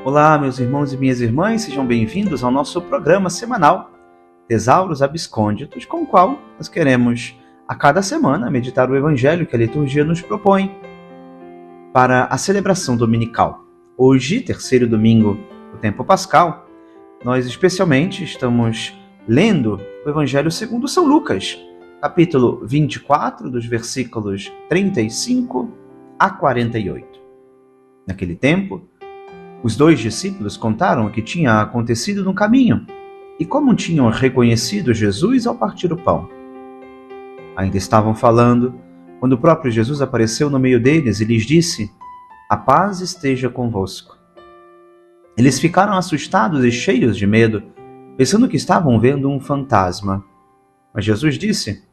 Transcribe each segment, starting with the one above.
Olá, meus irmãos e minhas irmãs, sejam bem-vindos ao nosso programa semanal Tesauros Abscônditos, com o qual nós queremos, a cada semana, meditar o Evangelho que a liturgia nos propõe para a celebração dominical. Hoje, terceiro domingo do tempo pascal, nós especialmente estamos lendo o Evangelho segundo São Lucas, capítulo 24, dos versículos 35 a 48. Naquele tempo, os 2 discípulos contaram o que tinha acontecido no caminho e como tinham reconhecido Jesus ao partir o pão. Ainda estavam falando quando o próprio Jesus apareceu no meio deles e lhes disse: "A paz esteja convosco." Eles ficaram assustados e cheios de medo, pensando que estavam vendo um fantasma. Mas Jesus disse: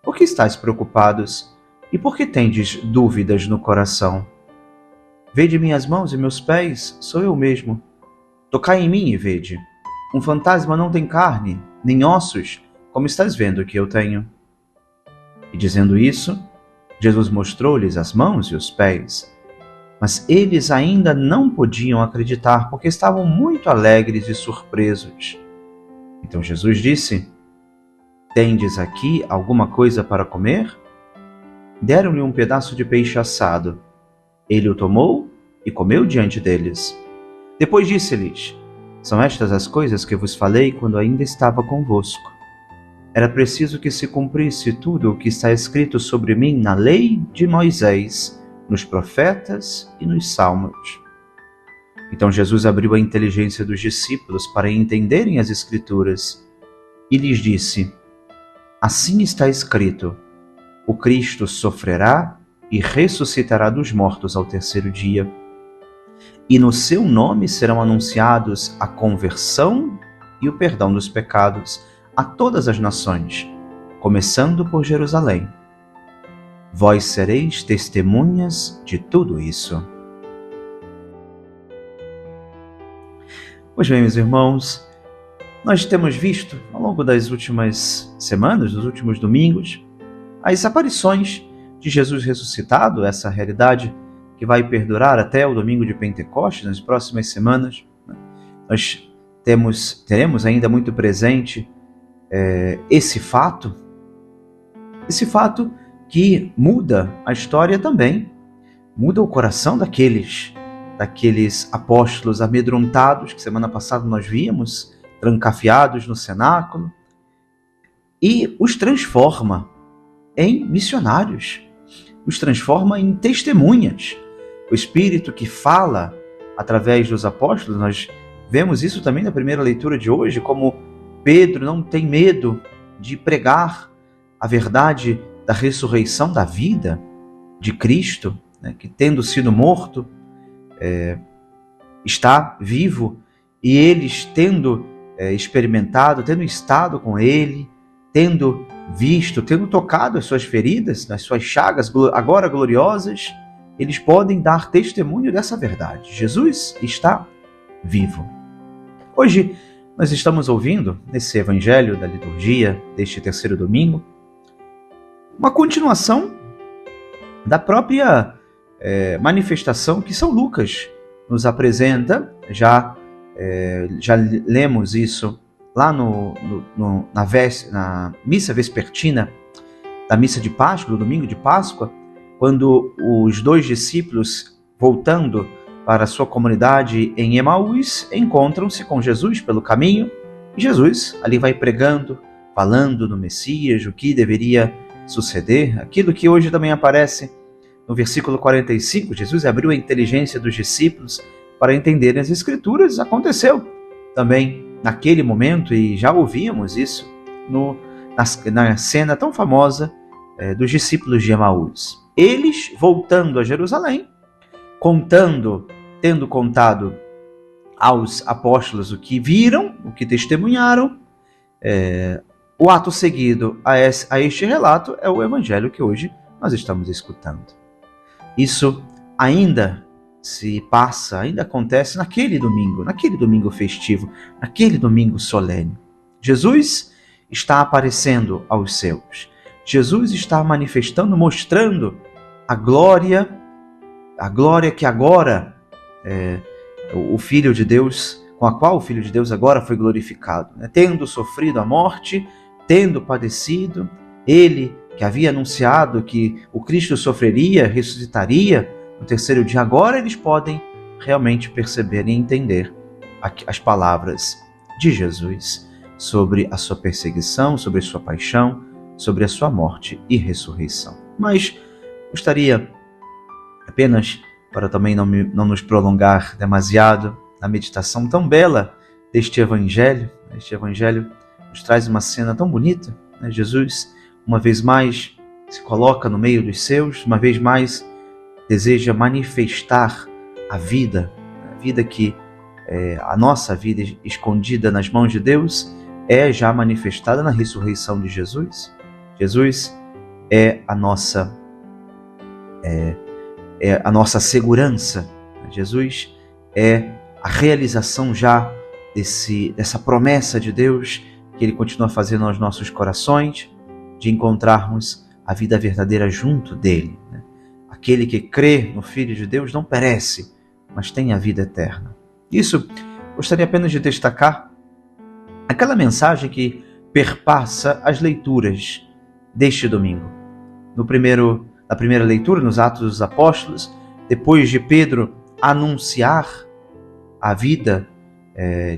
"Por que estáis preocupados e por que tendes dúvidas no coração? Vede minhas mãos e meus pés, sou eu mesmo. Tocai em mim e vede. Um fantasma não tem carne, nem ossos, como estás vendo que eu tenho." E dizendo isso, Jesus mostrou-lhes as mãos e os pés. Mas eles ainda não podiam acreditar, porque estavam muito alegres e surpresos. Então Jesus disse: "Tendes aqui alguma coisa para comer?" Deram-lhe um pedaço de peixe assado. Ele o tomou e comeu diante deles. Depois disse-lhes: "São estas as coisas que vos falei quando ainda estava convosco. Era preciso que se cumprisse tudo o que está escrito sobre mim na lei de Moisés, nos profetas e nos salmos." Então Jesus abriu a inteligência dos discípulos para entenderem as Escrituras e lhes disse: "Assim está escrito: o Cristo sofrerá e ressuscitará dos mortos ao terceiro dia. E no seu nome serão anunciados a conversão e o perdão dos pecados a todas as nações, começando por Jerusalém. Vós sereis testemunhas de tudo isso." Pois bem, meus irmãos, nós temos visto ao longo das últimas semanas, dos últimos domingos, as aparições de Jesus ressuscitado, essa realidade que vai perdurar até o domingo de Pentecostes, nas próximas semanas. Nós teremos ainda muito presente esse fato que muda a história também, muda o coração daqueles apóstolos amedrontados, que semana passada nós vimos, trancafiados no cenáculo, e os transforma em missionários, os transforma em testemunhas. O Espírito que fala através dos apóstolos, nós vemos isso também na primeira leitura de hoje, como Pedro não tem medo de pregar a verdade da ressurreição da vida de Cristo, né, que tendo sido morto, está vivo, e eles tendo experimentado, tendo estado com ele, tendo visto, tendo tocado as suas feridas, nas suas chagas agora gloriosas, eles podem dar testemunho dessa verdade. Jesus está vivo. Hoje nós estamos ouvindo, nesse evangelho da liturgia deste terceiro domingo, uma continuação da própria manifestação que São Lucas nos apresenta. Já lemos isso lá na missa vespertina da missa de Páscoa, do domingo de Páscoa, quando os 2 discípulos, voltando para a sua comunidade em Emaús, encontram-se com Jesus pelo caminho, e Jesus ali vai pregando, falando do Messias, o que deveria suceder, aquilo que hoje também aparece no versículo 45, Jesus abriu a inteligência dos discípulos para entenderem as Escrituras. Aconteceu também naquele momento, e já ouvíamos isso na cena tão famosa dos discípulos de Emaús. Eles, voltando a Jerusalém, tendo contado aos apóstolos o que viram, o que testemunharam, o ato seguido a este relato é o evangelho que hoje nós estamos escutando. Isso ainda acontece naquele domingo festivo, naquele domingo solene. Jesus está aparecendo aos seus. Jesus está manifestando, mostrando a glória que agora o Filho de Deus, com a qual o Filho de Deus agora foi glorificado, né? Tendo sofrido a morte, tendo padecido, ele que havia anunciado que o Cristo sofreria, ressuscitaria no terceiro dia, agora eles podem realmente perceber e entender as palavras de Jesus sobre a sua perseguição, sobre a sua paixão, sobre a sua morte e ressurreição. Mas gostaria apenas, para também não nos prolongar demasiado na meditação tão bela deste Evangelho, este Evangelho nos traz uma cena tão bonita, né? Jesus, uma vez mais, se coloca no meio dos seus, uma vez mais deseja manifestar a vida que a nossa vida escondida nas mãos de Deus é já manifestada na ressurreição de Jesus. Jesus é a nossa segurança. Jesus é a realização já dessa promessa de Deus que Ele continua fazendo aos nossos corações, de encontrarmos a vida verdadeira junto dEle. Aquele que crê no Filho de Deus não perece, mas tem a vida eterna. Isso, gostaria apenas de destacar aquela mensagem que perpassa as leituras deste domingo. Na primeira leitura, nos Atos dos Apóstolos, depois de Pedro anunciar a vida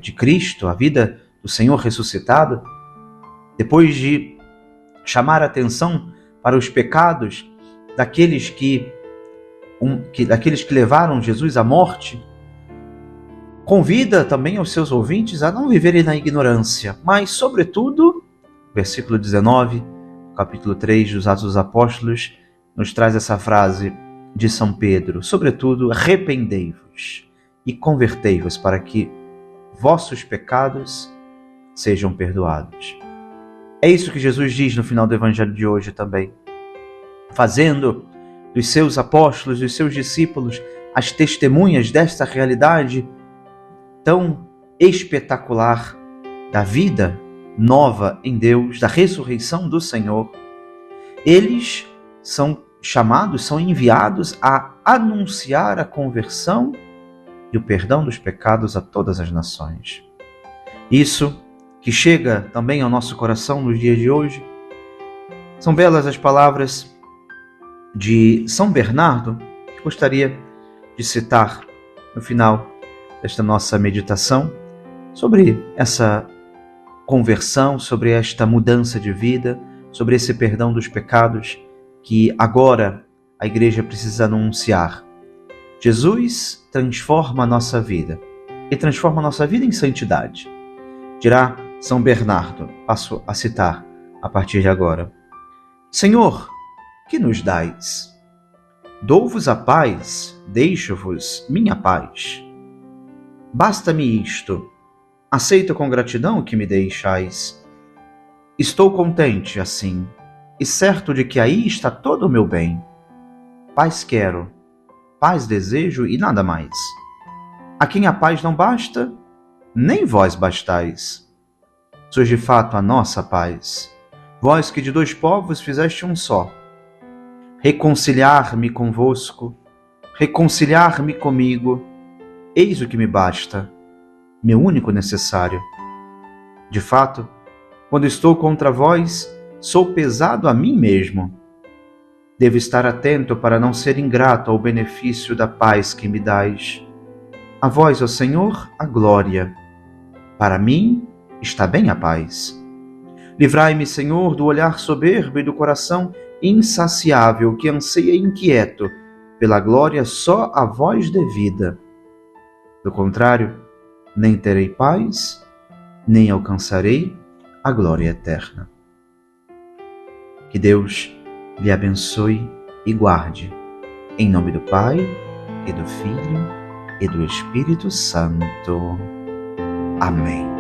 de Cristo, a vida do Senhor ressuscitado, depois de chamar a atenção para os pecados daqueles que levaram Jesus à morte, convida também os seus ouvintes a não viverem na ignorância, mas, sobretudo, versículo 19, capítulo 3 dos Atos dos Apóstolos, nos traz essa frase de São Pedro: sobretudo, arrependei-vos e convertei-vos para que vossos pecados sejam perdoados. É isso que Jesus diz no final do Evangelho de hoje também, fazendo dos seus apóstolos, dos seus discípulos, as testemunhas desta realidade tão espetacular da vida nova em Deus, da ressurreição do Senhor. Eles são chamados, são enviados a anunciar a conversão e o perdão dos pecados a todas as nações. Isso que chega também ao nosso coração nos dias de hoje. São belas as palavras de São Bernardo, que gostaria de citar no final desta nossa meditação, sobre essa conversão, sobre esta mudança de vida, sobre esse perdão dos pecados que agora a Igreja precisa anunciar. Jesus transforma a nossa vida e transforma a nossa vida em santidade. Dirá São Bernardo, passo a citar a partir de agora: Senhor, que nos dais? Dou-vos a paz, deixo-vos minha paz. Basta-me isto, aceito com gratidão o que me deixais. Estou contente assim, e certo de que aí está todo o meu bem. Paz quero, paz desejo e nada mais. A quem a paz não basta, nem vós bastais. Sois de fato a nossa paz, vós que de dois povos fizeste um só. Reconciliar-me convosco, reconciliar-me comigo, eis o que me basta, meu único necessário. De fato, quando estou contra vós, sou pesado a mim mesmo. Devo estar atento para não ser ingrato ao benefício da paz que me dais. A vós, ó Senhor, a glória. Para mim está bem a paz. Livrai-me, Senhor, do olhar soberbo e do coração insaciável que anseia inquieto pela glória só a vós devida. Do contrário, nem terei paz, nem alcançarei a glória eterna. Que Deus lhe abençoe e guarde, em nome do Pai, e do Filho, e do Espírito Santo. Amém.